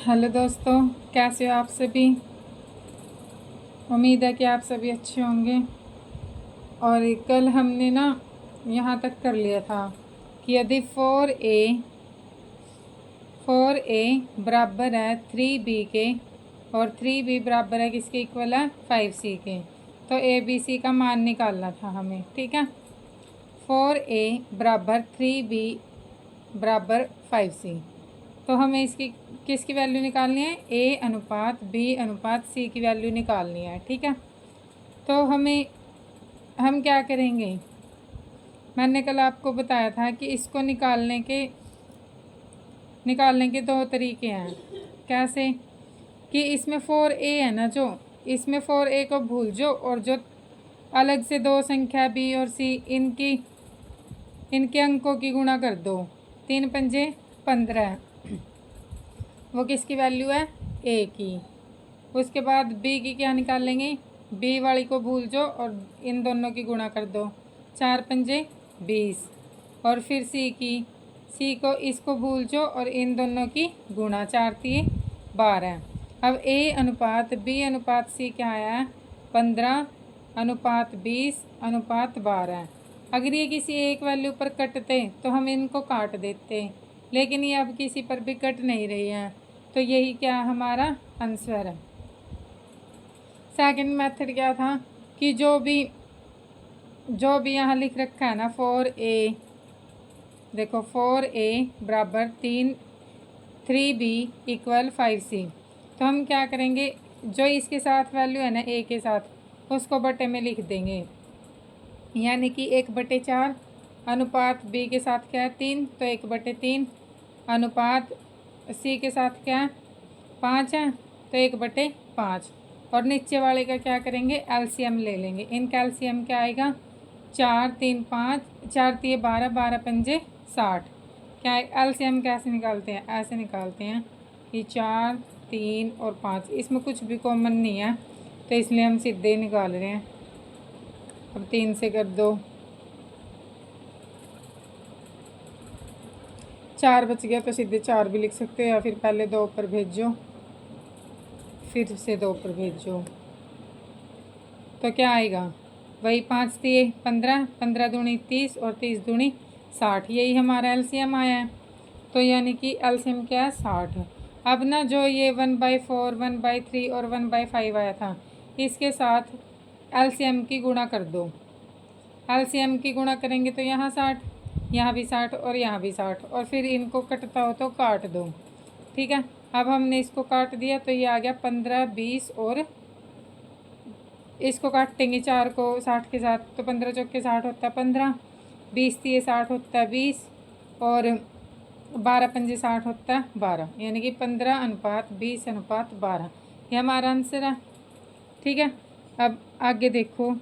Hello दोस्तों, कैसे हो आप सभी। उम्मीद है कि आप सभी अच्छे होंगे। और कल हमने ना यहाँ तक कर लिया था कि यदि 4a बराबर है 3b के और 3b बराबर है किसके इक्वल है 5c के, तो abc का मान निकालना था हमें। ठीक है, 4a बराबर 3b बराबर 5c, तो हमें इसकी किसकी वैल्यू निकालनी है, a अनुपात b अनुपात c की वैल्यू निकालनी है। ठीक है, तो हम क्या करेंगे, मैंने कल आपको बताया था कि इसको निकालने के दो तरीके हैं। कैसे कि इसमें 4a है ना, जो इसमें 4a को भूल जाओ और जो अलग से दो संख्या b और c इनके अंकों की गुणा कर दो। 3 पंजे 15, वो किसकी वैल्यू है, a की। उसके बाद b की क्या निकालेंगे, b वाली को भूल जाओ और इन दोनों की गुणा कर दो। 4 पंजे 20, और फिर c को इसको भूल जाओ और इन दोनों की गुणा। 4 तिये 12। अब a अनुपात b अनुपात c क्या आया, 15 अनुपात 20 अनुपात 12। अगर ये किसी एक वैल्यू पर कटते तो हम इनको काट देते, लेकिन ये अब किसी पर भी कट नहीं रही हैं, तो यही क्या हमारा आंसर है। सेकंड मेथड क्या था कि जो भी यहाँ लिख रखा है ना 4a, देखो 4a बराबर 3b इक्वल 5c, तो हम क्या करेंगे, जो इसके साथ वैल्यू है ना a के साथ, उसको बटे में लिख देंगे। यानी कि 1/4 अनुपात b के साथ क्या है 3, तो 1/3 अनुपात c के साथ क्या है 5 है, तो 1/5। और नीचे वाले का क्या करेंगे, एलसीएम ले लेंगे। इनका एलसीएम क्या आएगा, 4 3 5, 4 तिये 12, 12 पंजे 60। क्या एलसीएम कैसे निकालते हैं, ऐसे निकालते हैं कि 4 3 और 5, इसमें कुछ भी कॉमन नहीं है, तो इसलिए हम सीधे निकाल रहे हैं। अब 3 से कर दो, 4 बच गया, तो सीधे 4 भी लिख सकते हो, या फिर पहले 2 पर भेजो फिर से 2 पर भेजो, तो क्या आएगा वही 5 तिये 15, 15 दूनी 30 और 30 दूनी 60, यही हमारा एलसीएम आया है। तो यानी कि एलसीएम क्या है 60। अब ना जो ये 1/4 1/3 और 1/5 आया था, इसके साथ एलसीएम की गुणा कर दो। एलसीएम की गुणा करेंगे तो यहाँ 60, यहाँ भी 60 और यहाँ भी 60, और फिर इनको कटता हो तो काट दो। ठीक है, अब हमने इसको काट दिया, तो ये आ गया 15 20, और इसको काटेंगे 4 को 60 के साथ, तो 15 चौके 60 होता है 15, 20 तिये 60 होता है 20, और 12 पंजे 60 होता है 12, यानी कि 15 अनुपात 20 अनुपात 12, ये हमारा आंसर है। ठीक है, अब आगे देखो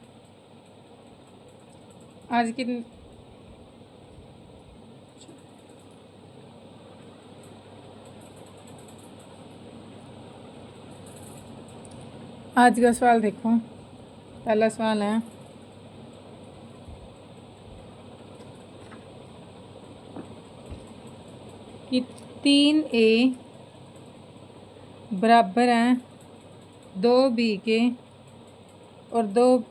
आज की का सवाल देखो। पहला सवाल है कि 3a बराबर है 2b के और 2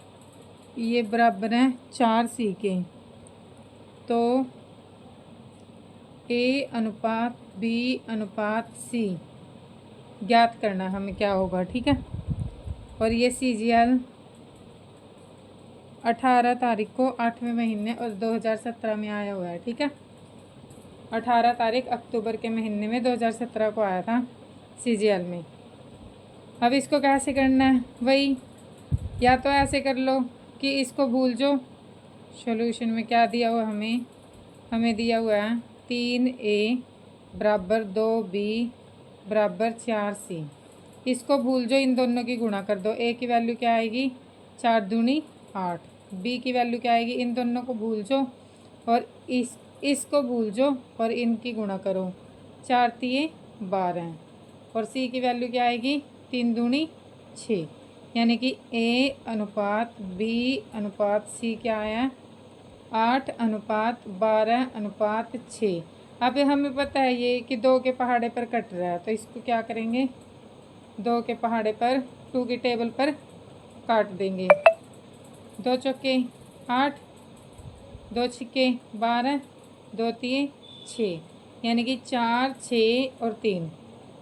ये बराबर है 4c के, तो a अनुपात b अनुपात c ज्ञात करना हमें क्या होगा। ठीक है, और ये CGL 18 तारीख को 8वें महीने और 2017 में आया हुआ है। ठीक है, 18 तारीख अक्टूबर के महीने में 2017 को आया था CGL में। अब इसको कैसे करना है, वही या तो ऐसे कर लो कि इसको भूल जाओ। सॉल्यूशन में क्या दिया हुआ हमें दिया हुआ है 3a बराबर 2b बराबर 4c, इसको भूल जाओ, इन दोनों की गुणा कर दो। a की वैल्यू क्या आएगी 4 दूनी 8, b की वैल्यू क्या आएगी, इन दोनों को भूल जाओ और इसको भूल जाओ और इनकी गुणा करो। 4 तिये 12, और c की वैल्यू क्या आएगी 3 दूनी 6, यानी कि a अनुपात b अनुपात c क्या आया 8 अनुपात 12 अनुपात 6। अब हमें पता है ये कि 2 के पहाड़े पर कट रहा है, तो इसको क्या करेंगे, 2 के पहाड़े पर 2 की टेबल पर काट देंगे। 2 चौके 8, 2 छिक्के 12, 2 तिये 6, यानी कि 4, 6 और 3।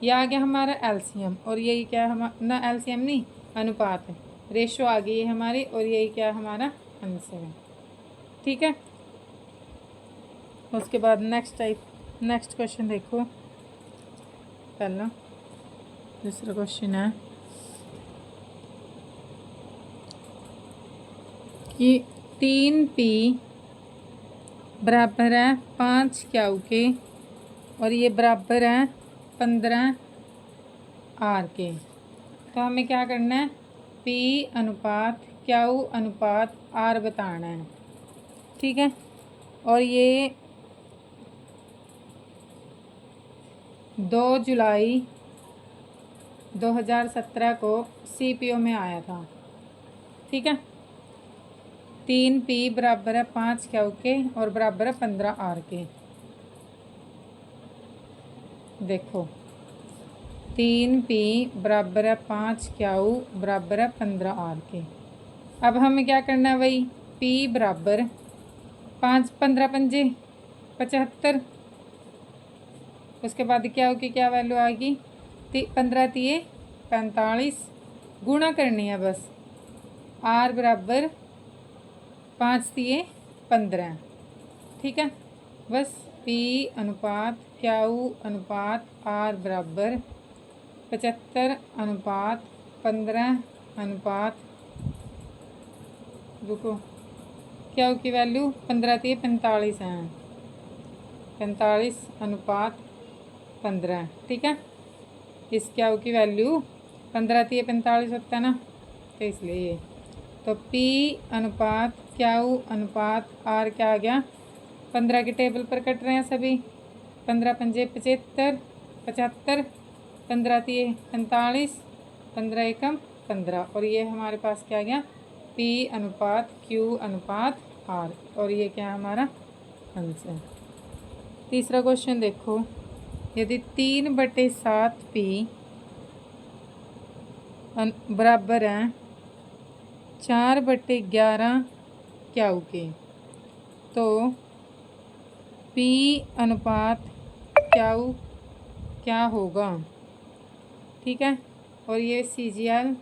यह आ गया हमारा एलसीएम, और यही क्या है हमारा, ना एलसीएम नहीं, अनुपात है, रेशो आ गई है हमारी, और यही क्या हमारा आंसर है। ठीक है, उसके बाद नेक्स्ट क्वेश्चन देखो। पहला दूसरा क्वेश्चन है कि 3p बराबर है 5q के, और ये बराबर है 15r के। तो हमें क्या करना है, p अनुपात q अनुपात r बताना है। ठीक है, और ये 2 जुलाई 2017 को CPO में आया था। ठीक है, 3p बराबर है 5q के और बराबर है 15r के। देखो 3p बराबर है 5q बराबर है 15r के। अब हमें क्या करना है भाई, p बराबर 5 15 पंजे 75, उसके बाद क्या होगी, क्या वैल्यू आएगी, 15 तिये 45, गुणा करनी है बस, r बराबर 5 तिये 15। ठीक है, बस p अनुपात q अनुपात r बराबर 75 अनुपात 15 अनुपात, रुको, क्या की वैल्यू 15 तिये 45 है, 45 अनुपात 15। ठीक है, इस क्या की वैल्यू 15 तिये 45 होता है ना, तो इसलिए तो p अनुपात q अनुपात r क्या आ गया, 15 की टेबल पर कट रहे हैं सभी, 15 पंजे 75, 75, 15 तिये 45, 15 एकम 15, और ये हमारे पास क्या आ गया, p अनुपात q अनुपात r, और ये क्या है हमारा आंसर। तीसरा क्वेश्चन देखो, यदि 3/7p बराबर है 4/11 q के, तो p अनुपात q क्या होगा। ठीक है, और ये CGL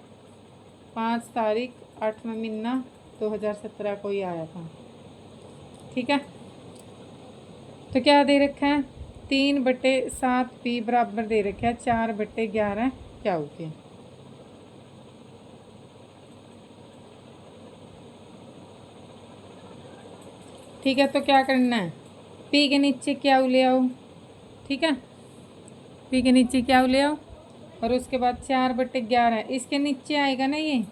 5 तारीख 8वां महीना 2017 को ही आया था। ठीक है, तो क्या दे रखा है, 3/7p बराबर दे रखा है 4/11 q के। ठीक है, तो क्या करना है, p के नीचे क्या ले आओ। ठीक है, p के नीचे क्या ले आओ, और उसके बाद 4/11 इसके नीचे आएगा ना, ये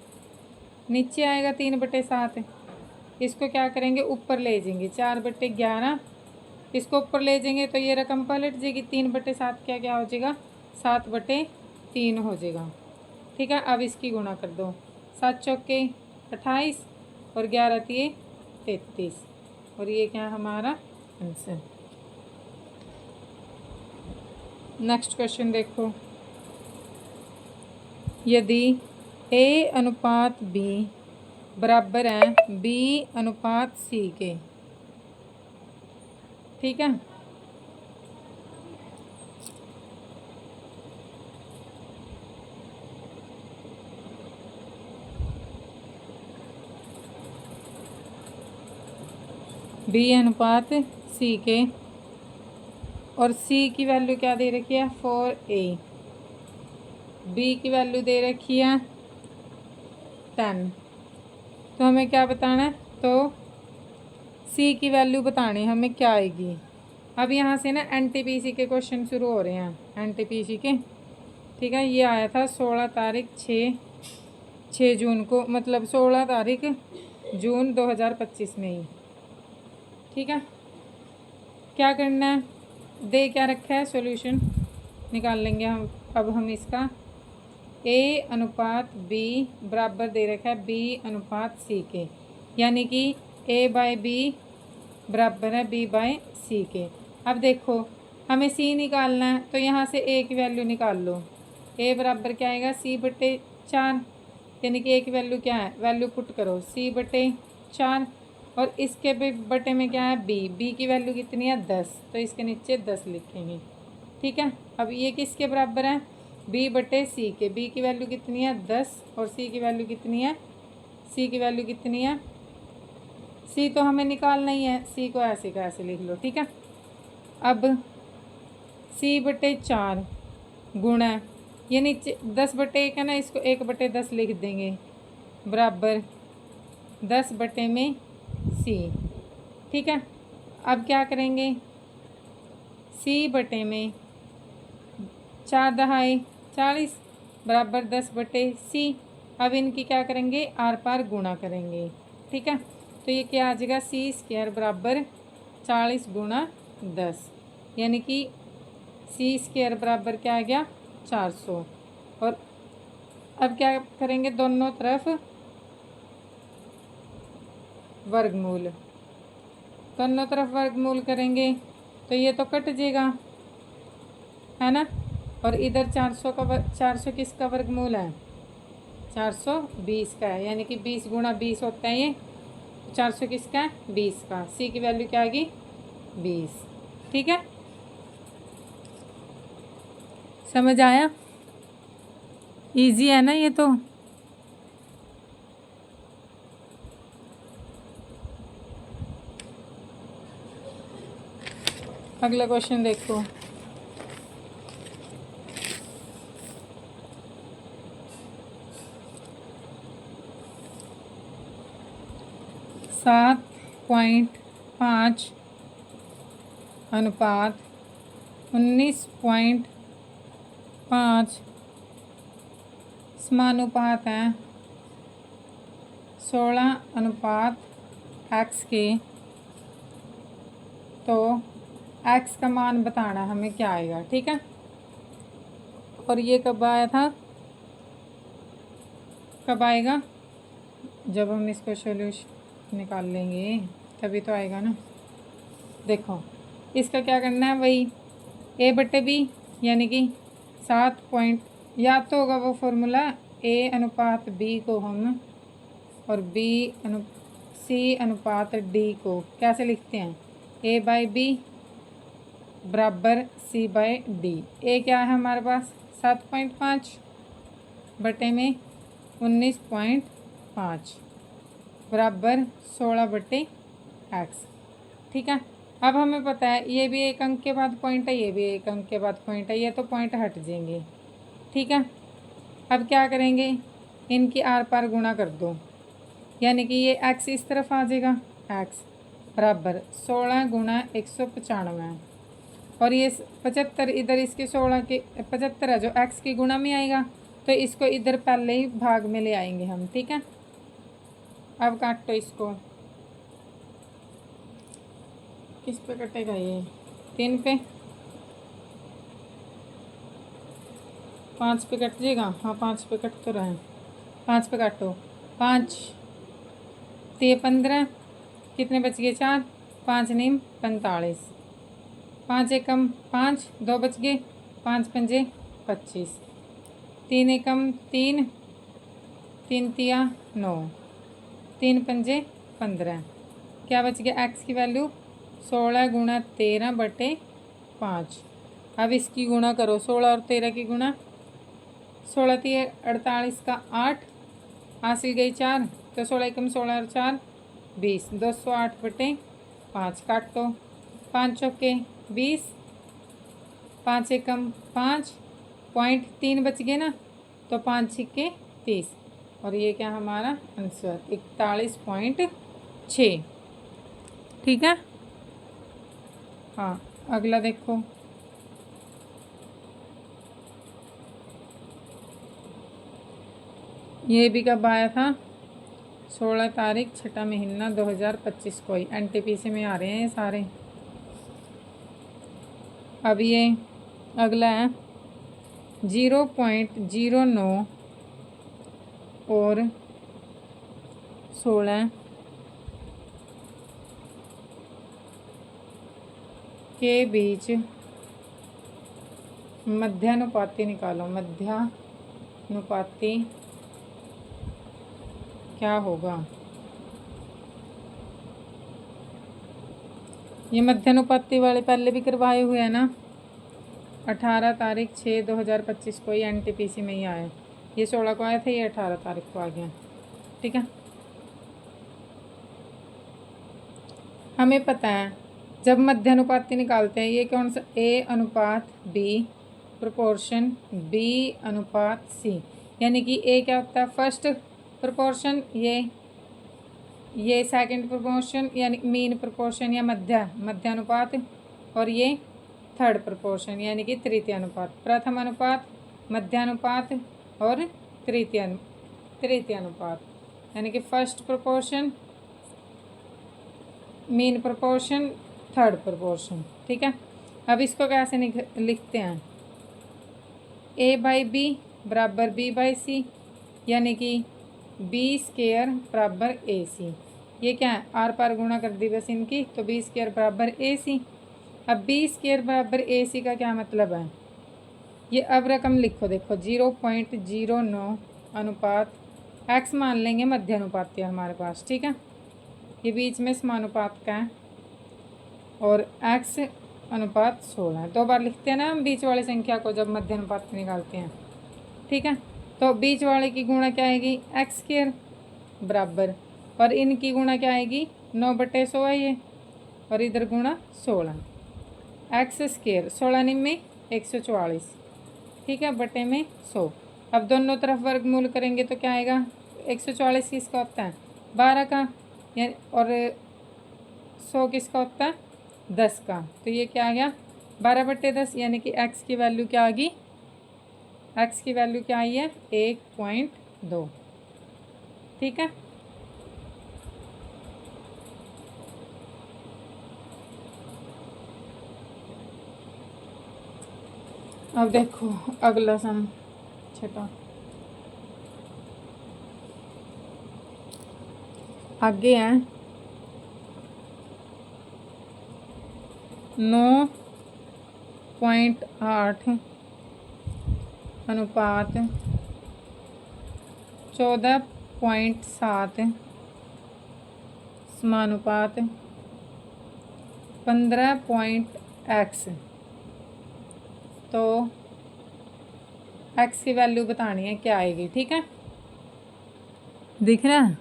नीचे आएगा 3/7, इसको क्या करेंगे ऊपर ले जाएंगे, 4/11 इसको ऊपर ले जाएंगे तो ये रकम पलट जाएगी, 3/7 क्या क्या हो जाएगा, 7/3 हो जाएगा। ठीक है, अब इसकी गुणा कर दो, 7 चौके 28 और 11 तिये 33, और ये क्या हमारा आंसर। नेक्स्ट क्वेश्चन देखो, यदि a अनुपात b बराबर है b अनुपात c के। ठीक है, b अनुपात c के, और c की वैल्यू क्या दे रखी है 4a, b की वैल्यू दे रखी है 10। तो हमें क्या बताना है, तो c की वैल्यू बतानी हमें क्या आएगी। अब यहाँ से ना NTPC के क्वेश्चन शुरू हो रहे हैं, NTPC के। ठीक है, ये आया था 16 तारीख 6 जून को, मतलब 16 तारीख जून 2025 में ही। ठीक है, क्या करना है, दे क्या रखा है, सॉल्यूशन निकाल लेंगे हम। अब हम इसका a अनुपात b बराबर दे रखा है b अनुपात c के, यानी कि a/b बराबर है b/c के। अब देखो हमें सी निकालना है, तो यहाँ से ए की वैल्यू निकाल लो। ए बराबर क्या आएगा, सी बटे 4, यानी कि ए की वैल्यू क्या है, वैल्यू पुट करो सी बटे 4, और इसके बटे में क्या है बी की वैल्यू कितनी है 10, तो इसके नीचे 10 लिखेंगे। ठीक है, अब ये किसके बराबर है, बी बटे सी के। बी की वैल्यू कितनी है 10, और सी की वैल्यू कितनी है, सी की वैल्यू कितनी है, सी तो हमें निकालना ही है, सी को ऐसे का ऐसे लिख लो। ठीक है, अब सी बटे 4 गुणा, ये नीचे 10 बटे 1 है ना, इसको 1 बटे 10 लिख देंगे, बराबर 10 बटे में सी। ठीक है, अब क्या करेंगे, सी बटे में 4 दहाई 40 बराबर 10 बटे सी। अब इनकी क्या करेंगे, आर पार गुणा करेंगे। ठीक है, तो ये क्या आ जाएगा, सी स्क्वायर बराबर 40 गुणा 10, यानी कि सी स्क्वायर बराबर क्या आ गया 400। और अब क्या करेंगे, दोनों तरफ वर्गमूल, दोनों तरफ वर्गमूल करेंगे तो ये तो कट जाएगा, है ना। और इधर 400 का 400 किसका वर्गमूल है, 420 का है, यानी कि 20 गुणा 20 होता है ये, 400 किसका है 20 का। सी की वैल्यू क्या आ गई 20। ठीक है, समझ आया, इजी है ना ये तो। अगला क्वेश्चन देखो, सात पॉइंट 5 अनुपात 19.5 समानुपात हैं 16 अनुपात x के, तो x का मान बताना हमें क्या आएगा। ठीक है, और ये कब आया था, कब आएगा, जब हम इसको सॉल्यूशन निकाल लेंगे तभी तो आएगा ना। देखो इसका क्या करना है, वही ए बटे बी, यानी कि 7 पॉइंट, याद तो होगा वो फॉर्मूला, ए अनुपात बी को हम और सी अनुपात डी को कैसे लिखते हैं, ए बाई बी बराबर सी बाई डी। ए क्या है हमारे पास 7.5 बटे में 19.5 बराबर 16 बटे एक्स। ठीक है, अब हमें पता है ये भी एक अंक के बाद पॉइंट है, ये भी एक अंक के बाद पॉइंट है, ये तो पॉइंट हट जाएंगे। ठीक है, अब क्या करेंगे, इनकी आर पार गुणा कर दो, यानी कि ये एक्स इस तरफ आ जाएगा, एक्स बराबर 16 गुणा 195, और ये 75 इधर इसके 16 के 75 है जो एक्स की गुणा में आएगा, तो इसको इधर पहले ही भाग में ले आएंगे हम। ठीक है, अब काटो इसको, किस पे कटेगा ये, 3 पे, 5 पे कट जाएगा, हाँ 5 पे कट तो रहा है, 5 पे काटो, 5 ते 15, कितने बच गए 4, 5 नीम 45, 5 एकम 5, 2 बच गए, 5 पंजे 25, 3 एकम 3, 3 तिया 9, 3 पंजे 15, क्या बच गया एक्स की वैल्यू 16 गुणा 13 बटे 5। अब इसकी गुणा करो, 16 और 13 की गुणा, 16 3 48 का 8, हासिल गई 4, तो 16 एकम 16 और 4 20, 208 बटे 5, काटो, 5 चौके 20, 5 एकम 5, पॉइंट 3 बच गए ना, तो 5 छिक्के 30, और ये क्या हमारा आंसर 41.6। ठीक है, हाँ अगला देखो, ये भी कब आया था, 16 तारीख 6 महीना 2025 को ही, NTPC में आ रहे हैं ये सारे। अब ये अगला है 0.09 और 16 के बीच मध्यानुपाती निकालो। मध्यानुपाती क्या होगा? ये मध्यानुपाती वाले पहले भी करवाए हुए हैं ना, 18 तारीख 6/2025 को ये NTPC में ही आया। ये 16 को आया था, ये 18 तारीख को आ गया। ठीक है, हमें पता है जब मध्यानुपाती निकालते हैं ये कौन सा, A अनुपात B प्रोपोर्शन B अनुपात C, यानी कि A क्या होता है? फर्स्ट प्रोपोर्शन, ये सेकंड प्रोपोर्शन यानी मीन प्रोपोर्शन या मध्यानुपात, और ये थर्ड प्रोपोर्शन यानी कि तृतीय अनुपात। प्रथम अनुपात, मध्यानुपात और तृतीय अनुपात, यानी कि first proportion, mean proportion, third proportion. ठीक है, अब इसको कैसे लिखते हैं? A/B बराबर B/C, यानी कि B² बराबर AC। ये क्या है? आर पार गुणा कर दी बस इनकी, तो B² बराबर AC। अब B² बराबर AC का क्या मतलब है? ये अब रकम लिखो, देखो 0.09 अनुपात x मान लेंगे मध्यानुपाती हमारे पास। ठीक है, ये बीच में समानुपात का है और x अनुपात 16 है। 2 बार लिखते हैं ना हम बीच वाली संख्या को जब मध्यानुपात निकालते हैं। ठीक है, तो बीच वाले की गुणा क्या आएगी? x² बराबर, और इनकी गुणा क्या आएगी? 9/100 है ये, और इधर गुणा 16, x² 16 निम्मे 144। ठीक है, बटे में 100। अब दोनों तरफ वर्गमूल करेंगे तो क्या आएगा? 144 किसका होता है? 12 का, यानी और 100 किसका होता है? 10 का। तो ये क्या आ गया? 12/10, यानी कि x की वैल्यू क्या आ गई? x की वैल्यू क्या आई है? 1.2। ठीक है, अब देखो अगला सम छठा। आगे है 9.8 अनुपात 14.7 समानुपात 15.x। तो x की वैल्यू बतानी है, क्या आएगी? ठीक है, दिख रहा है?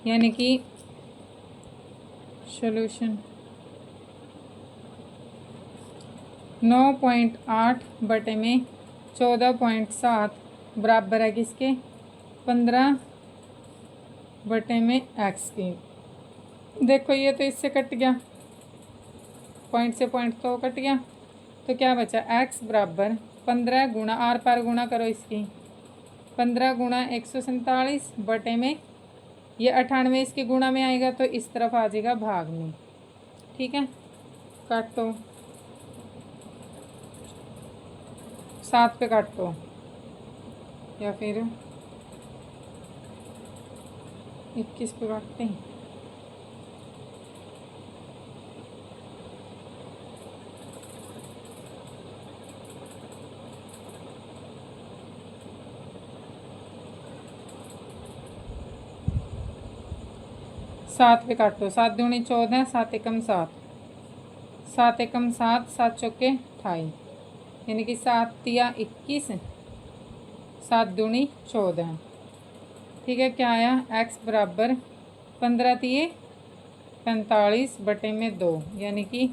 यानी कि सॉल्यूशन 9.8 बटे में 14.7 बराबर है किसके? 15 बटे में x की। देखो ये तो इससे कट गया, पॉइंट से पॉइंट तो कट गया, तो क्या बचा? x बराबर 15 गुणा, आर पार गुणा करो इसकी, 15 गुणा 147 बटे में ये 98 इसके गुणा में आएगा तो इस तरफ आ जाएगा भाग में। ठीक है, काटो, 7 पे काटो या फिर 21 पे काटते हैं। सात पे काटो, 7 दूनी 14, 7 एकम 7, 7 एकम 7, 7 चौके 28, यानी कि 7 तिया 21, 7 दूनी 14। ठीक है, क्या आया? x बराबर 15 तिये 45 बटे में 2, यानी कि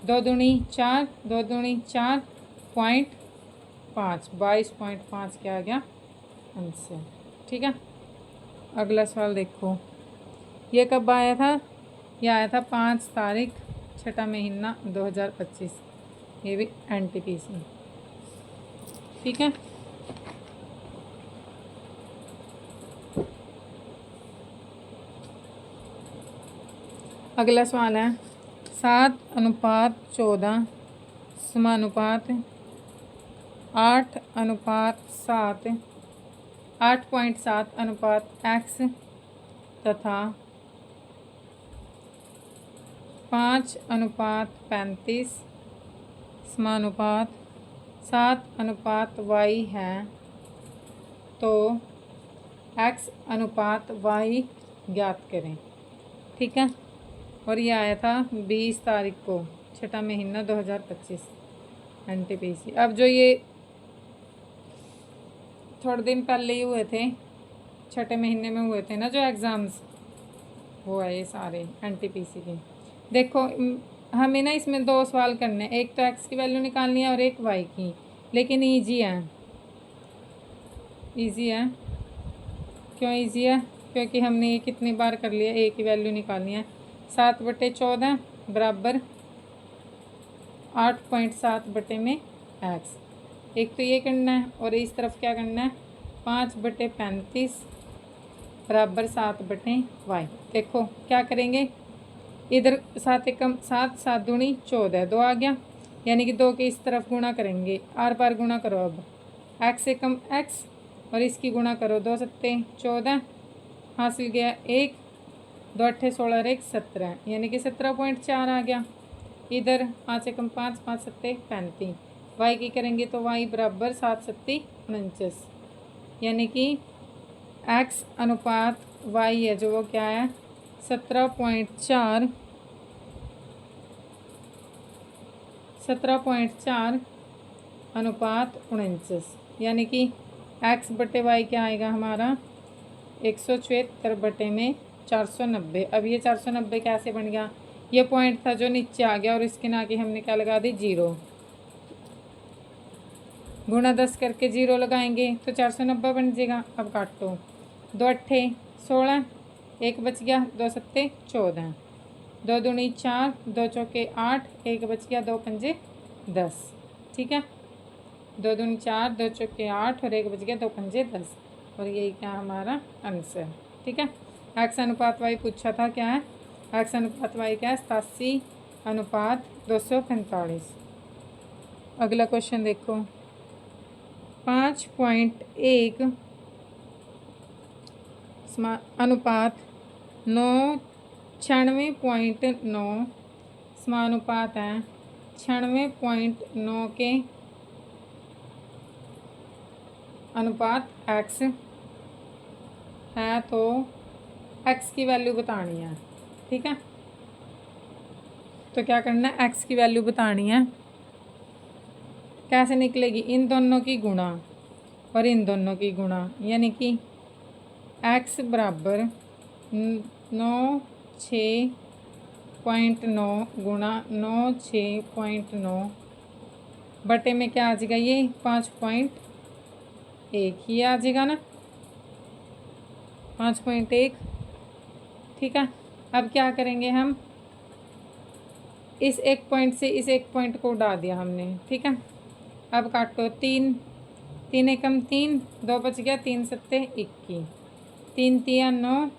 2 दूनी 4, 2 दूनी 4 पॉइंट 5, 22.5 क्या आ गया आंसर। ठीक है, अगला सवाल देखो, ये कब आया था? ये आया था 5 तारीख 6 महीना 2025, ये भी NTPC। ठीक है, अगला सवाल है 7:14 समानुपात 8:7 8.7 अनुपात x तथा 5:35 समानुपात 7:y है, तो x अनुपात y ज्ञात करें। ठीक है, और ये आया था 20 तारीख को, 6वां महीना 2025 NTPC। अब जो ये थोड़े दिन पहले ही हुए थे, 6ठे महीने में हुए थे ना जो एग्ज़ाम्स, वो है ये सारे NTPC के। देखो हमें ना इसमें 2 सवाल करने हैं, एक तो x की वैल्यू निकालनी है और एक y की, लेकिन ईजी है। ईजी है, क्यों ईजी है? क्योंकि हमने ये कितनी बार कर लिया, a की वैल्यू निकालनी है। 7/14 बराबर 8.7/x। एक तो ये करना है, और इस तरफ क्या करना है, 5/35 बराबर 7/y। देखो क्या करेंगे, इधर 7 एकम 7, 7 दूनी 14, 2 आ गया, यानी कि 2 के इस तरफ गुणा करेंगे, आर पार गुणा करो। अब x एकम x और इसकी गुणा करो, 2 सत्ते 14, हासिल गया 1, 2 अट्ठे 16 और 1 17, यानी कि 17.4 आ गया। इधर 5 एकम 5, 5 सत्ते 35, y की करेंगे तो y बराबर 7 सत्ती 49, यानी कि x अनुपात y है जो वो क्या है, 17.4 अनुपात 49, यानी कि x/y क्या आएगा हमारा, 174/490। अब ये 490 कैसे बन गया, ये पॉइंट था जो नीचे आ गया और इसके ना आगे हमने क्या लगा दी, 0। गुणा 10 करके 0 लगाएंगे तो 490 बन जाएगा। अब काटो, 2 अट्ठे 16, 1 बच गया, 2 सत्ते 14, 2 दूनी 4, 2 चौके 8, 1 बच गया, 2 पंजे 10। ठीक है, 2 दूनी 4, 2 चौके 8 और 1 बच गया, 2 पंजे 10, और यही क्या हमारा आंसर। ठीक है, x अनुपात y पूछा था, क्या है x अनुपात y, क्या है 87:245। अगला क्वेश्चन देखो, 5.1 अनुपात 9 96.9 समानुपात है 96.9 के अनुपात x है, तो x की वैल्यू बतानी है। ठीक है, तो क्या करना है, x की वैल्यू बतानी है। कैसे निकलेगी, इन दोनों की गुणा और इन दोनों की गुणा, यानी कि x बराबर 96.9 गुणा 96.9 बटे में क्या आ जाएगा, ये 5.1 ही आ जाएगा ना, 5.1। ठीक है, अब क्या करेंगे हम, इस एक पॉइंट से इस एक पॉइंट को उड़ा दिया हमने। ठीक है, अब काटो, 3 3 एकम 3, 2 बच गया, 3 सत्ते 21, 3 तिया 9,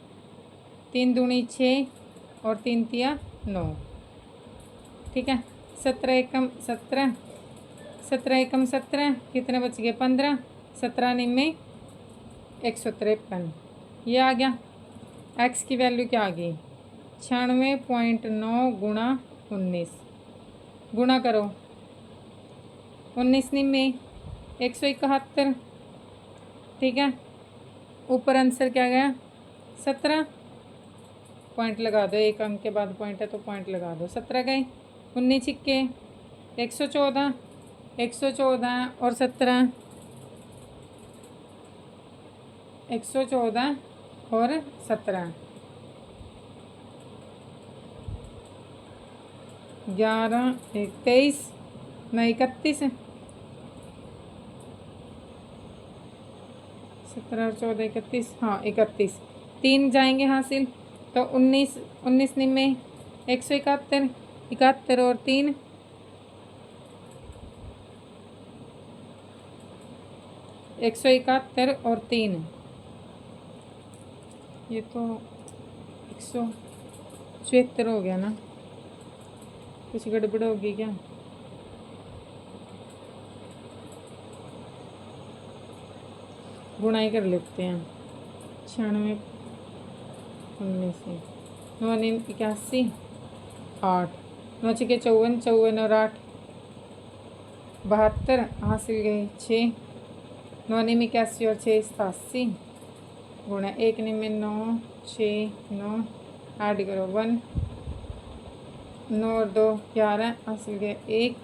3 दूनी 6 और 3 तिया 9। ठीक है, 17 एकम 17, 17 एकम 17, कितने बच गए 15, 17 निम्मे 153, ये आ गया। x की वैल्यू क्या आ गई, 96.9 गुणा 19, गुणा करो, 19 निम्मे 171। ठीक है, ऊपर आंसर क्या गया 17, पॉइंट लगा दो, एक अंक के बाद पॉइंट है तो पॉइंट लगा दो, 17 गए, 19 छिक्के 114, 114 और 17, 114 और 17, 11 23 नहीं 31, 17 और 14 31, हाँ 31, 3 जाएंगे हासिल, तो 19 19 निम्मे 171, 71 और 3 171 और 3, ये तो 176 हो गया ना, कुछ गड़बड़ होगी क्या, गुणाई कर लेते हैं, 96 19 से 9 81, 8, 9 छक्के 54, 54 और 8 72, हासिल गए 6, 9 निम 81 और 6 87, गुणा 1 निम 9 6 9, ऐड करो 1, 9 और 2 11, हासिल गया 1,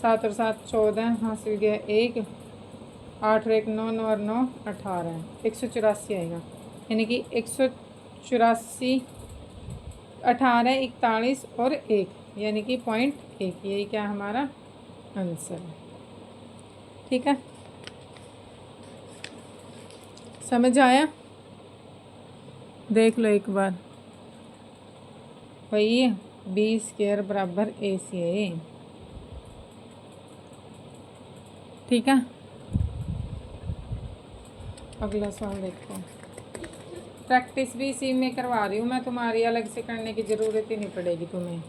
7 और 7 14, हासिल गया 1, 8 और 1 9, 9 और 9 18, 184 आएगा। यानी कि 184, 18 41 और 1, यानी कि 0.1, यही क्या हमारा आंसर है। ठीक है, समझ आया? देख लो एक बार, वही बी स्क्वायर बराबर ए सी है। ठीक है, अगला सवाल देखो। प्रैक्टिस भी इसी में करवा रही हूँ मैं, तुम्हारी अलग से करने की ज़रूरत ही नहीं पड़ेगी तुम्हें।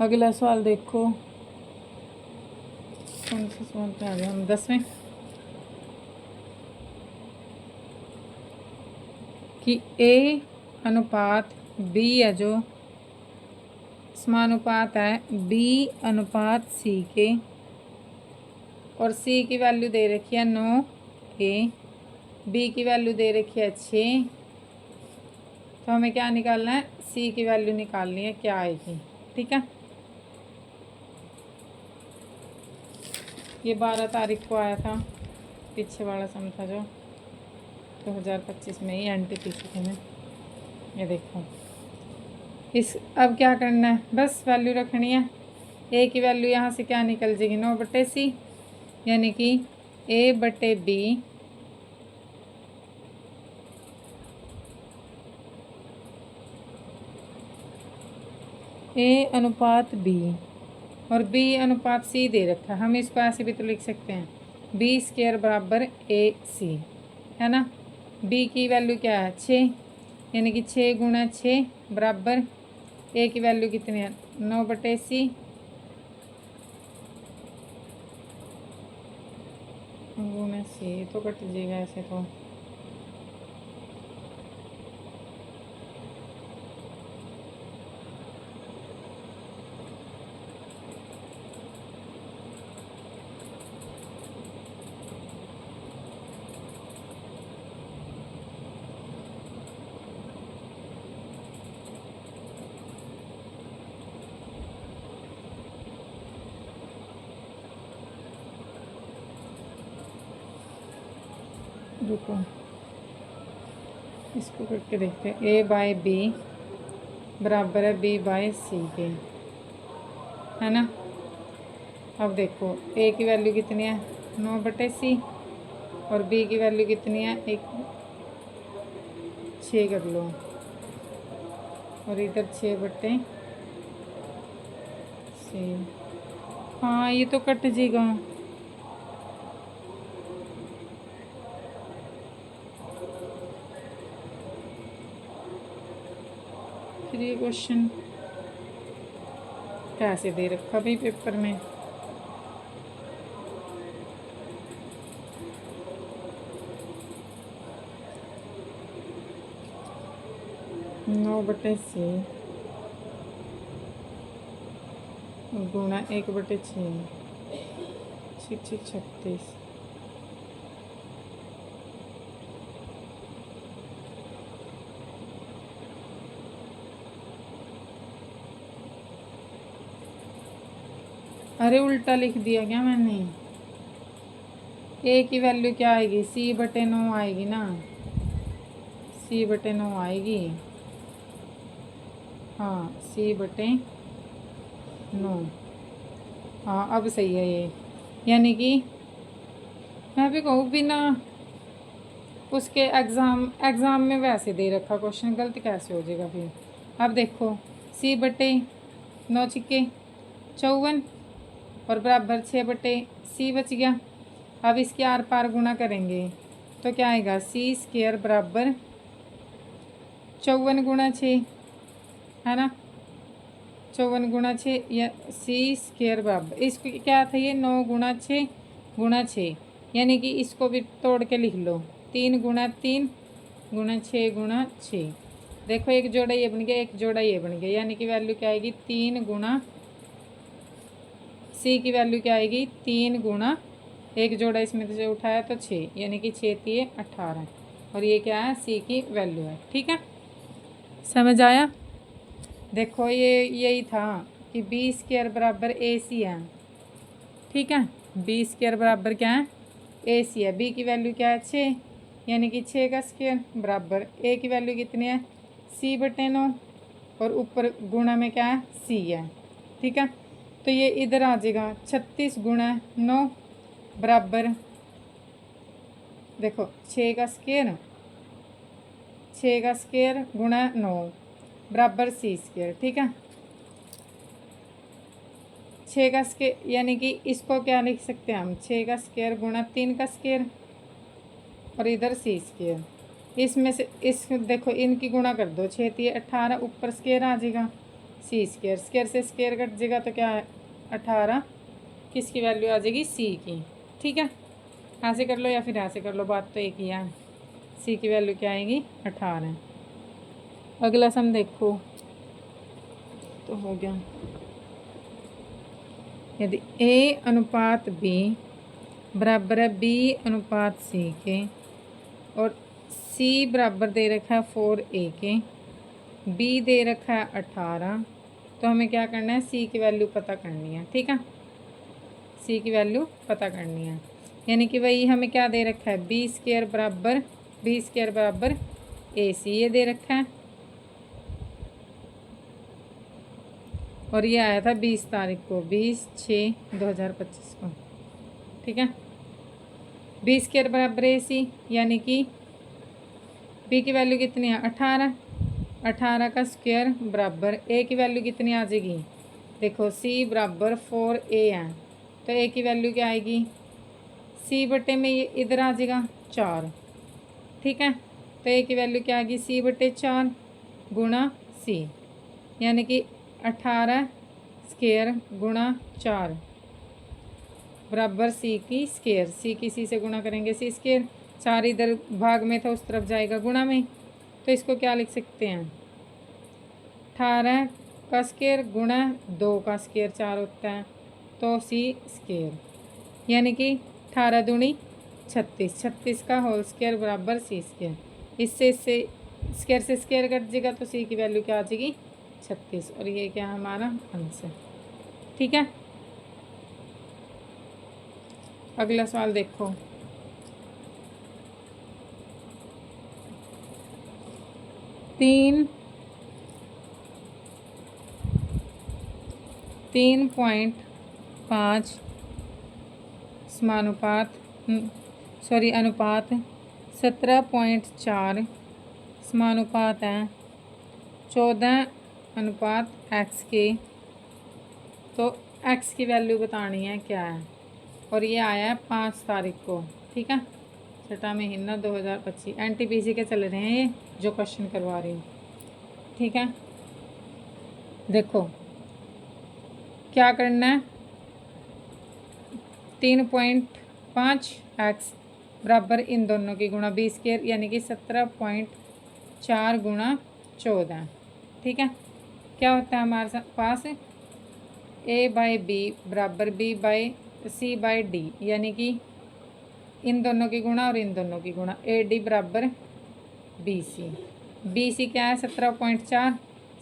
अगला सवाल देखो, कौन से सवाल पे आ गए हम? 10वें, कि ए अनुपात बी है, जो समानुपात है बी अनुपात सी के, और सी की वैल्यू दे रखी है 9a, बी की वैल्यू दे रखी है 6, तो हमें क्या निकालना है? सी की वैल्यू निकालनी है, क्या आएगी। ठीक है, ये 12 तारीख को आया था, पीछे वाला सम था जो 2025 में ही NTPC में। ये देखो, इस अब क्या करना है, बस वैल्यू रखनी है। ए की वैल्यू यहाँ से क्या निकल जाएगी? 9/C, यानी कि A/B ए अनुपात बी और बी अनुपात सी दे रखा है। हम इसको ऐसे भी तो लिख सकते हैं, बी स्क्वायर बराबर AC, है ना। बी की वैल्यू क्या है? 6, यानी कि 6 गुणा 6 बराबर ए की वैल्यू कितनी है? 9/C, गुणा C तो कट जाएगा ऐसे तो। रुको, इसको करके देखते हैं। A/B बराबर है B/C के, है ना। अब देखो, A की वैल्यू कितनी है? 9/C, और B की वैल्यू कितनी है? 6 कर लो, और इधर 6/C। हाँ, ये तो कट जाएगा। फिर ये क्वेश्चन कैसे दे रखा भाई पेपर में? नौ बटे C गुणा 1/6, 36। अरे उल्टा लिख दिया क्या मैंने? ए की वैल्यू क्या आएगी? C/9 आएगी ना, C/9 आएगी। हाँ, C/9। हाँ, अब सही है ये, यानी कि मैं भी कहूँ बिना उसके एग्ज़ाम में वैसे दे रखा क्वेश्चन, गलत कैसे हो जाएगा फिर। अब देखो, C/9 छक्के 54 और बराबर 6/C बच गया। अब इसके आर पार गुणा करेंगे तो क्या आएगा, सी स्क्वायर बराबर 54 गुणा 6, है ना, 54 गुणा 6 या सी स्क्वायर बराबर, इसको क्या था ये 9 गुणा 6 गुणा 6, यानी कि इसको भी तोड़ के लिख लो 3 गुणा 3 गुणा 6 गुणा 6। देखो एक जोड़ा ये बन गया, एक जोड़ा ये बन गया, यानी कि वैल्यू क्या आएगी 3 गुणा, सी की वैल्यू क्या आएगी 3 गुणा, एक जोड़ा इसमें से उठाया तो 6, यानी कि 6 3 18, और ये क्या है सी की वैल्यू है। ठीक है, समझ आया। देखो ये यही था कि बी स्क्वायर बराबर ए सी है। ठीक है, बी स्क्वायर बराबर क्या है, ए सी है। बी की वैल्यू क्या है 6, यानी कि 6 का स्क्वायर बराबर ए की वैल्यू कितनी है सी बटे 9, और ऊपर गुणा में क्या है सी है। ठीक है, तो ये इधर आ जाएगा 36 गुणा 9 बराबर, देखो 6 का स्क्वायर, 6 का स्क्वायर गुणा 9 बराबर सी स्क्वायर। ठीक है, 6 का स्क्वायर, यानी कि इसको क्या लिख सकते हैं हम, 6 का स्क्वायर गुणा 3 का स्क्वायर, और इधर सी स्क्वायर, इसमें से इस देखो इनकी गुणा कर दो, 6 3 18, ऊपर स्क्वायर आ जाएगा सी स्क्वायर, स्क्वायर से स्क्वायर कट जाएगा तो क्या है 18, किसकी वैल्यू आ जाएगी सी की। ठीक है, यहाँ से कर लो या फिर यहाँ से कर लो, बात तो एक ही है, सी की वैल्यू क्या आएगी 18। अगला सम देखो तो हो गया, यदि ए अनुपात बी बराबर है बी अनुपात सी के, और सी बराबर दे रखा है 4a के, बी दे रखा है 18, तो हमें क्या करना है सी की वैल्यू पता करनी है। ठीक है, सी की वैल्यू पता करनी है, यानी कि वही हमें क्या दे रखा है बी स्क्वायर बराबर ए सी ये दे रखा है, और ये आया था 20 तारीख को, 20/6/2025 को। ठीक है, बी स्क्वायर बराबर ए सी, यानी कि बी की वैल्यू कितनी है 18, 18 का स्क्वायर बराबर ए की वैल्यू कितनी आ जाएगी, देखो सी बराबर 4a है, तो ए की वैल्यू क्या आएगी सी बटे में, ये इधर आ जाएगा 4। ठीक है, तो ए की वैल्यू क्या आएगी सी बटे 4 गुणा सी, यानी कि 18 स्क्वायर गुणा 4 बराबर सी की स्क्वायर, सी की सी से गुणा करेंगे सी स्क्वायर, 4 इधर भाग में था उस तरफ जाएगा गुणा में, तो इसको क्या लिख सकते हैं 18 का स्क्वायर गुणा 2 का स्क्वायर 4 होता है, तो सी स्क्वायर, यानी कि 18 दूनी 36, 36 का होल स्क्वायर बराबर सी स्क्वायर, इससे स्क्वायर से स्क्वायर कट जाएगा तो सी की वैल्यू क्या आ जाएगी 36, और ये क्या हमारा आंसर। ठीक है, अगला सवाल देखो, तीन पॉइंट 5 समानुपात अनुपात 17.4 समानुपात है 14 अनुपात x के, तो x की वैल्यू बतानी है क्या है, और ये आया है 5 तारीख को। ठीक है, 6 महीना 2025, NTPC के चल रहे हैं ये जो क्वेश्चन करवा रही हूँ। ठीक है, देखो क्या करना है, 3.5 x बराबर इन दोनों की गुणा बी स्क्वायर, यानी कि 17.4 गुणा 14। ठीक है, क्या होता है हमारे पास a बाई बी बराबर b by C by D, यानी कि इन दोनों की गुणा और इन दोनों की गुणा, ए डी बराबर बी सी क्या है 17.4,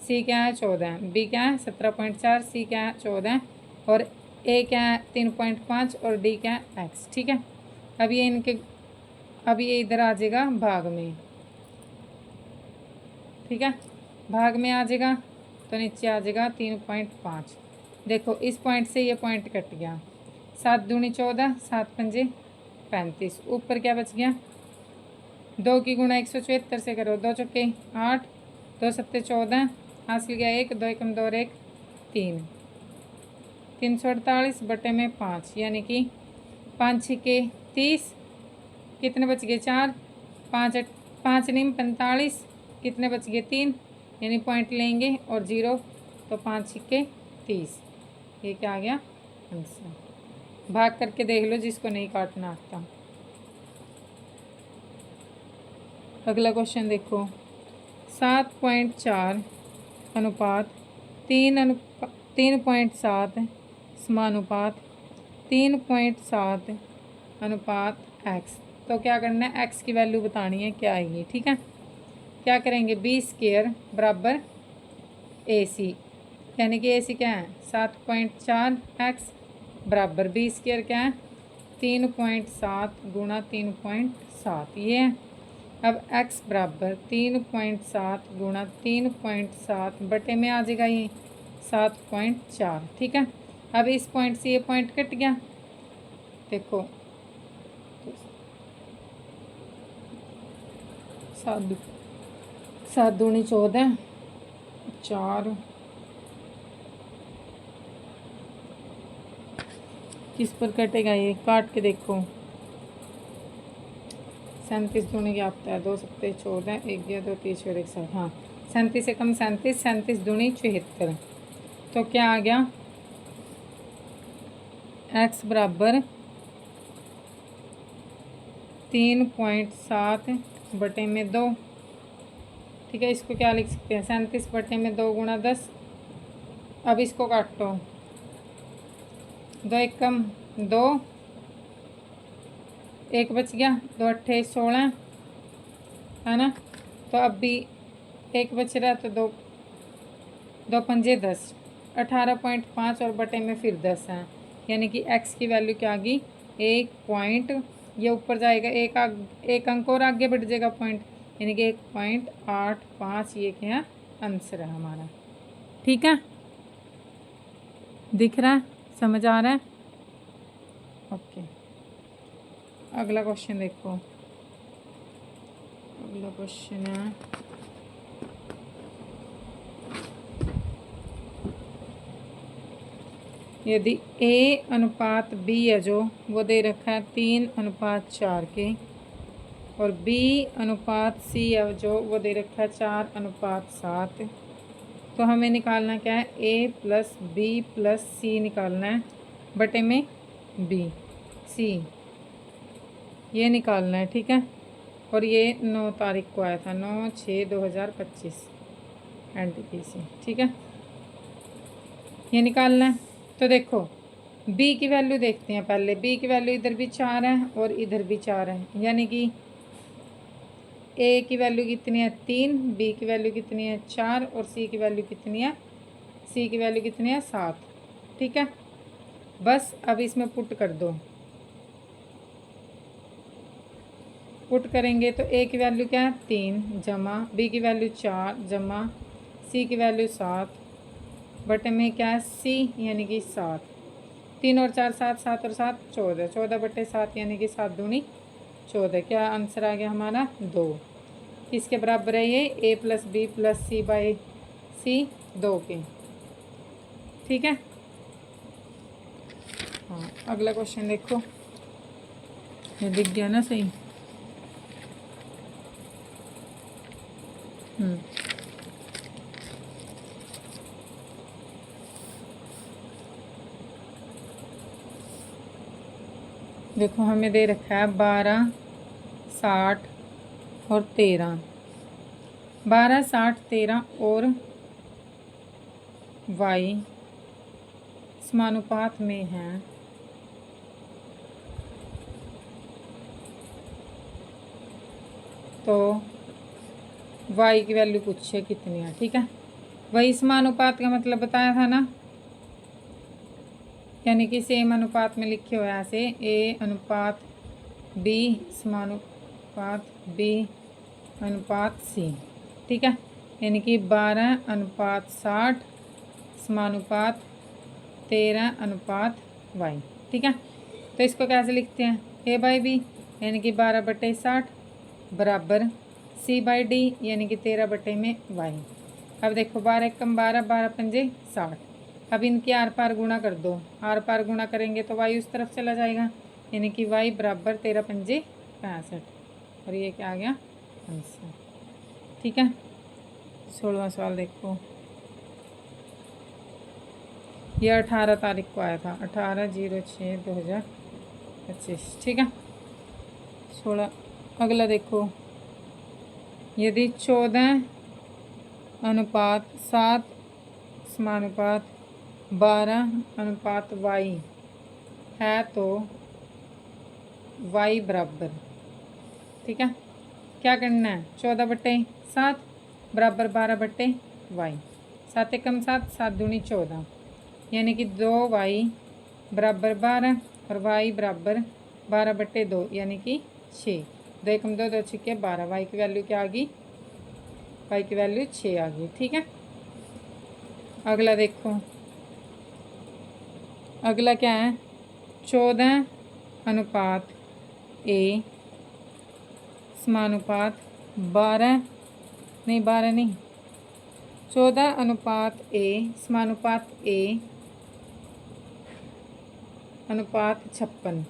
सी क्या है 14, बी क्या है 17.4, सी क्या है 14, और ए क्या है 3.5, और डी क्या है एक्स। ठीक है, अब ये इधर आ जाएगा भाग में। ठीक है, भाग में आ जाएगा तो नीचे आ जाएगा 3.5, देखो इस पॉइंट से ये पॉइंट कट गया, 7 दूनी 14, 7 पंजे 35, ऊपर क्या बच गया 2 की गुणा 174 से करो, 2 चौके 8, 2 सत्ते 14, हासिल गया 1, 2 एकम 2 और 1 3, 348 बटे में 5, यानी कि 5 छिके 30, कितने बच गए 4, 5 5 निम 45, कितने बच गए 3, यानी पॉइंट लेंगे और 0, तो 5 छिक्के 30। ये क्या आ गया आंसर। भाग करके देख लो जिसको नहीं काटना आता। अगला क्वेश्चन देखो, 7.4 अनुपात 3.7 समानुपात 3.7 अनुपात x। तो क्या करना है, x की वैल्यू बतानी है क्या आएगी। ठीक है, क्या करेंगे, b² बराबर AC, यानी कि AC क्या है 7.4x बराबर b² क्या है 3.7 गुणा 3.7 ये है। अब x बराबर 3.7 गुणा 3.7 बटे में आ जाएगा ये 7.4। ठीक है, अब इस पॉइंट से ये पॉइंट कट गया, देखो 7 दूनी 14, 4 किस पर कटेगा, ये काट के देखो। 37 दूनी क्या आता है, 2 सत्ते 14, 1 गया 2 30 और 1 7, हाँ 37 से कम 37, 37 दूनी 74। तो क्या आ गया, x बराबर 3.7 बटे में 2। ठीक है, इसको क्या लिख सकते हैं 37 बटे में 2 गुणा 10। अब इसको काटो, 2 1 कम 2, 1 बच गया, 2 8 16 है ना। तो अब भी 1 बच रहा है, तो 2 2 पंजे 10, 18.5 और बटे में फिर 10 है, यानी कि x की वैल्यू क्या आ गई 1 पॉइंट, ये ऊपर जाएगा एक अंक और आगे बढ़ जाएगा पॉइंट, यानी कि 1.85 ये क्या है आंसर है हमारा। ठीक है, दिख रहा है, समझ आ रहा है। ओके, अगला क्वेश्चन देखो। अगला क्वेश्चन है यदि A अनुपात B है जो वो दे रखा है 3:4 के, और B अनुपात C है जो वो दे रखा है 4:7, तो हमें निकालना क्या है A plus B plus C निकालना है बटे में B C ये निकालना है। ठीक है, और ये 9 तारीख को आया था, 9/6/2025 NTPC। ठीक है, ये निकालना है। तो देखो b की वैल्यू देखते हैं पहले। b की वैल्यू इधर भी 4 है और इधर भी 4 है, यानी कि a की वैल्यू कितनी है 3, b की वैल्यू कितनी है 4 और c की वैल्यू कितनी है 7। ठीक है, बस अब इसमें पुट कर दो। पुट करेंगे तो a की वैल्यू क्या है 3 जमा b की वैल्यू 4 जमा c की वैल्यू 7 बटे में क्या है c यानी कि 7। 3 और 4 7, 7 और 7 14, 14 बटे 7 यानी कि 7 दूनी 14। क्या आंसर आ गया हमारा 2। किसके बराबर है ये a plus B plus C by C 2 के। ठीक है, हाँ अगला क्वेश्चन देखो, ये दिख गया ना सही। देखो हमें दे रखा है 12 60 और 13, 12 60 13 और y समानुपात में है, तो y की वैल्यू पूछे कितनी है। ठीक है, वही समानुपात का मतलब बताया था ना, यानी कि सेम अनुपात में लिखे हुए ऐसे a अनुपात b समानुपात b अनुपात c। ठीक है, यानी कि 12:60 समानुपात 13:y। ठीक है, तो इसको कैसे लिखते हैं a बाई बी यानी कि 12/60 बराबर c बाई डी यानी कि 13 बटे में y। अब देखो 12 कम 12, 12 पंजे 60। अब इनके आर पार गुणा कर दो, आर पार गुणा करेंगे तो y उस तरफ चला जाएगा, यानी कि y बराबर 13 पंजे 65 और ये क्या आ गया आंसर। ठीक है, 16वां सवाल देखो, ये 18 तारीख को आया था, 18/06/2025। ठीक है, 16। अगला देखो, यदि 14:7 समानुपात 12:y है तो y बराबर। ठीक है, क्या करना है, 14/7 बराबर 12/y, 7 एकम 7, 7 दूनी 14, यानी कि 2y बराबर 12 और y बराबर 12/2 यानी कि 6। 2 एकम 2, 2 छक्के 12, y की वैल्यू क्या आ गई, y की वैल्यू 6 आ गई। ठीक है, अगला देखो, अगला क्या है, 14:a समानुपात 12 नहीं 14:a समानुपात a अनुपात 56।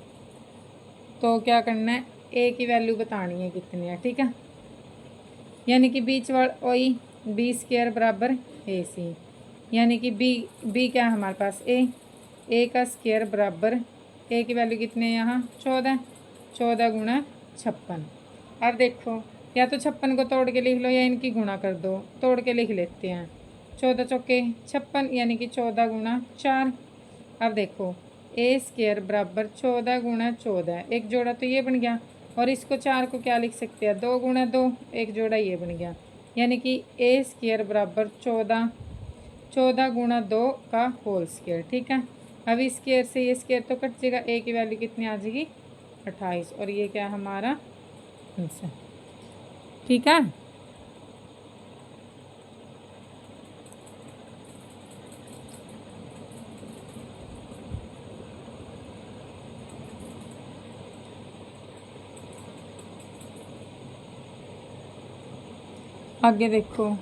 तो क्या करना है, a की वैल्यू बतानी है कितनी है। ठीक है, यानी कि बीच वाला वही b² बराबर ac, यानी कि b क्या है हमारे पास a का स्क्वायर बराबर a की वैल्यू कितनी है यहाँ 14, 14 गुणा 56। अब देखो, या तो 56 को तोड़ के लिख लो या इनकी गुणा कर दो, तोड़ के लिख लेते हैं, 14 चौके 56 यानी कि 14 गुणा 4। अब देखो a² बराबर 14 गुणा 14, एक जोड़ा तो ये बन गया, और इसको 4 को क्या लिख सकते हैं, 2 गुणा 2, एक जोड़ा ये बन गया, यानी कि a² बराबर 14, 14 गुणा 2 का होल स्क्वायर। ठीक है, अब इस स्क्वायर से ये स्क्वायर तो कट जाएगा, a की वैल्यू कितनी आ जाएगी 28, और ये क्या हमारा आंसर। ठीक है, आगे देखो,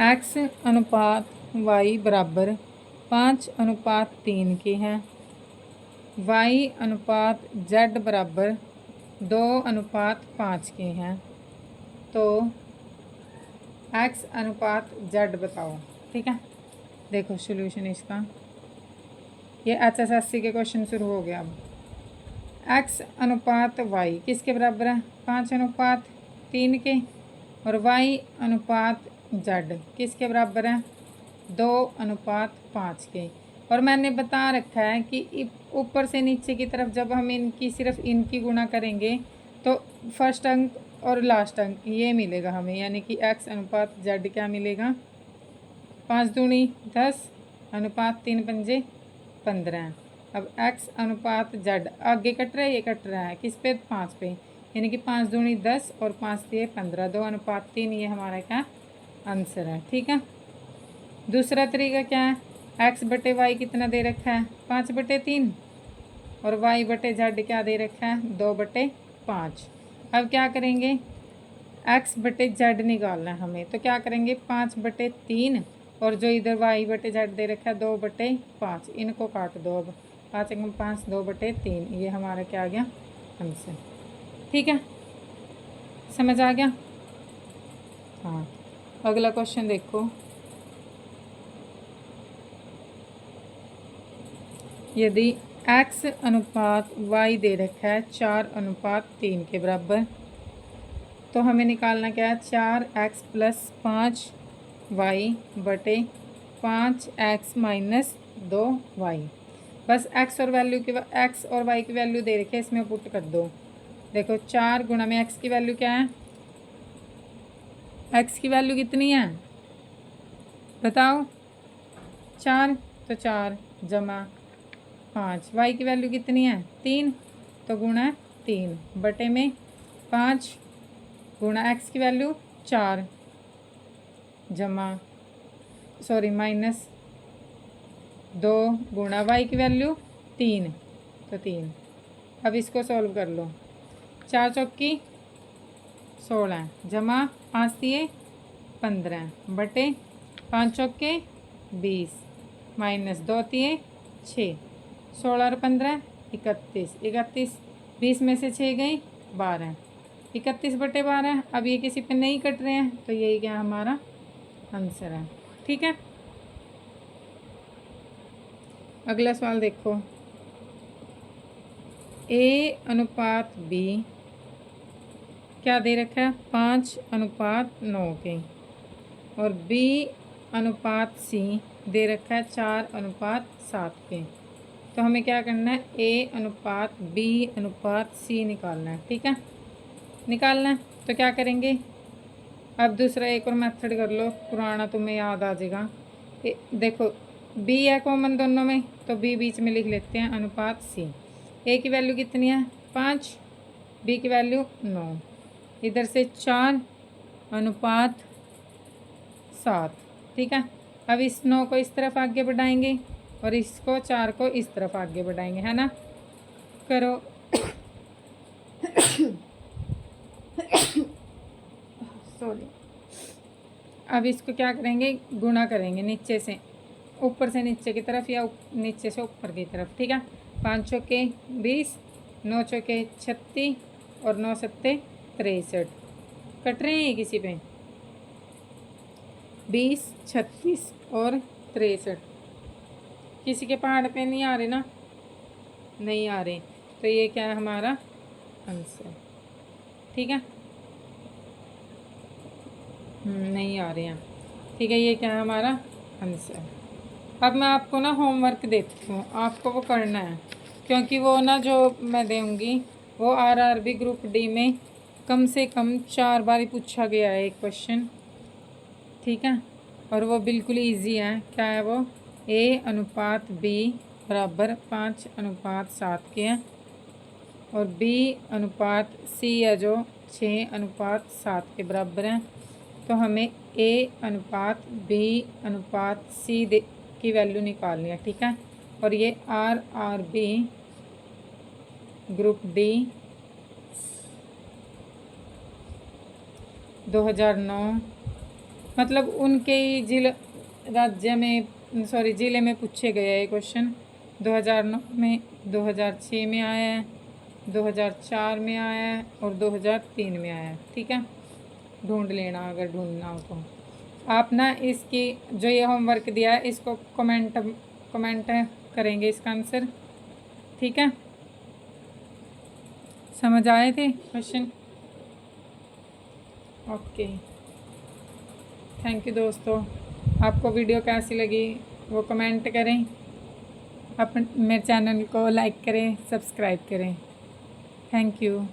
x अनुपात y बराबर 5:3 के हैं, y अनुपात z बराबर 2:5 के हैं, तो x अनुपात z बताओ। ठीक है, देखो सॉल्यूशन इसका, ये HSSC के क्वेश्चन शुरू हो गया। अब x अनुपात y किसके बराबर है, 5:3 के, और y अनुपात z किसके बराबर है, 2:5 के। और मैंने बता रखा है कि ऊपर से नीचे की तरफ जब हम इनकी सिर्फ इनकी गुणा करेंगे तो फर्स्ट अंक और लास्ट अंक ये मिलेगा हमें, यानी कि x अनुपात z क्या मिलेगा, 5 दूनी 10 अनुपात 3 पंजे 15। अब x अनुपात z आगे कट रहा है, ये कट रहा है किस पे, 5 पे, यानी कि 5 दूनी 10 और 5 दिए 15, 2:3, ये हमारा क्या आंसर है। ठीक है, दूसरा तरीका क्या है, x/y कितना दे रखा है 5/3, और y/z क्या दे रखा है 2/5। अब क्या करेंगे, x/z निकालना है हमें, तो क्या करेंगे 5/3, और जो इधर y/z दे रखा है 2/5, इनको काट दो। अब 5 5, 2/3, ये हमारा क्या आ गया आंसर। ठीक है, समझ आ गया। हाँ, अगला क्वेश्चन देखो, यदि x अनुपात y दे रखा है 4:3 के बराबर, तो हमें निकालना क्या है, 4x + 5y/5x - 2y। बस x और वैल्यू के x और y की वैल्यू दे रखी है, इसमें पुट कर दो। देखो 4 गुणा में x की वैल्यू क्या है, x की वैल्यू कितनी है बताओ, 4, तो 4 जमा 5, y की वैल्यू कितनी है 3, तो गुणा 3 बटे में 5 गुणा x की वैल्यू 4 जमा -2 गुणा y की वैल्यू 3, तो 3। अब इसको सॉल्व कर लो, 4 चौकी 16 जमा 5 दिए 15 बटे 5 चौके 20, माइनस 2 तिये 6, 16 और 15 31, 31 20 में से 6 गई 12, 31/12। अब ये किसी पे नहीं कट रहे हैं तो यही क्या हमारा आंसर है। ठीक है, अगला सवाल देखो। A/B क्या दे रखा है 5/9 के, और B/C दे रखा है 4/7 के। तो हमें क्या करना है A/B/C निकालना है। ठीक है, निकालना है तो क्या करेंगे, अब दूसरा एक और मेथड कर लो, पुराना तुम्हें याद आ जाएगा। देखो B है कॉमन दोनों में, तो B बीच में लिख लेते हैं अनुपात C। A की वैल्यू कितनी है 5, B की वैल्यू 9, इधर से 4/7। ठीक है, अब इस 9 को इस तरफ आगे बढ़ाएंगे और इसको 4 को इस तरफ आगे बढ़ाएंगे, है ना। करो सॉरी। अब इसको क्या करेंगे, गुणा करेंगे नीचे से ऊपर से नीचे की तरफ या नीचे से ऊपर की तरफ। ठीक है, 5 चौके 20, 9 चौके 36 और 9 सत्ते 63। कट रहे हैं किसी पे 20, 36 और 63, किसी के पहाड़ पे नहीं आ रहे ना, नहीं आ रहे, तो ये क्या है हमारा आंसर। ठीक है, नहीं आ रहे हैं। ठीक है, ये क्या है हमारा आंसर। अब मैं आपको ना होमवर्क देती हूँ, आपको वो करना है, क्योंकि वो ना जो मैं दूँगी वो RRB ग्रुप D में कम से कम 4 बार पूछा गया है एक क्वेश्चन। ठीक है, और वो बिल्कुल इजी है। क्या है वो, A/B बराबर 5/7 के हैं, और B/C है जो 6/7 के बराबर हैं। तो हमें A/B/C की वैल्यू निकालनी है। ठीक है, और ये RRB ग्रुप D 2009 मतलब उनके ही राज्य में ज़िले में पूछे गए ये क्वेश्चन। 2009 में, 2006 में आया है, 2004 में आया है और 2003 में आया है। ठीक है, ढूंढ लेना अगर ढूंढना हो तो। आप ना इसकी जो ये होमवर्क दिया है इसको कमेंट करेंगे इसका आंसर। ठीक है, समझ आए थे क्वेश्चन। ओके, थैंक यू दोस्तों। आपको वीडियो कैसी लगी वो कमेंट करें, मेरे चैनल को लाइक करें, सब्सक्राइब करें। Thank you.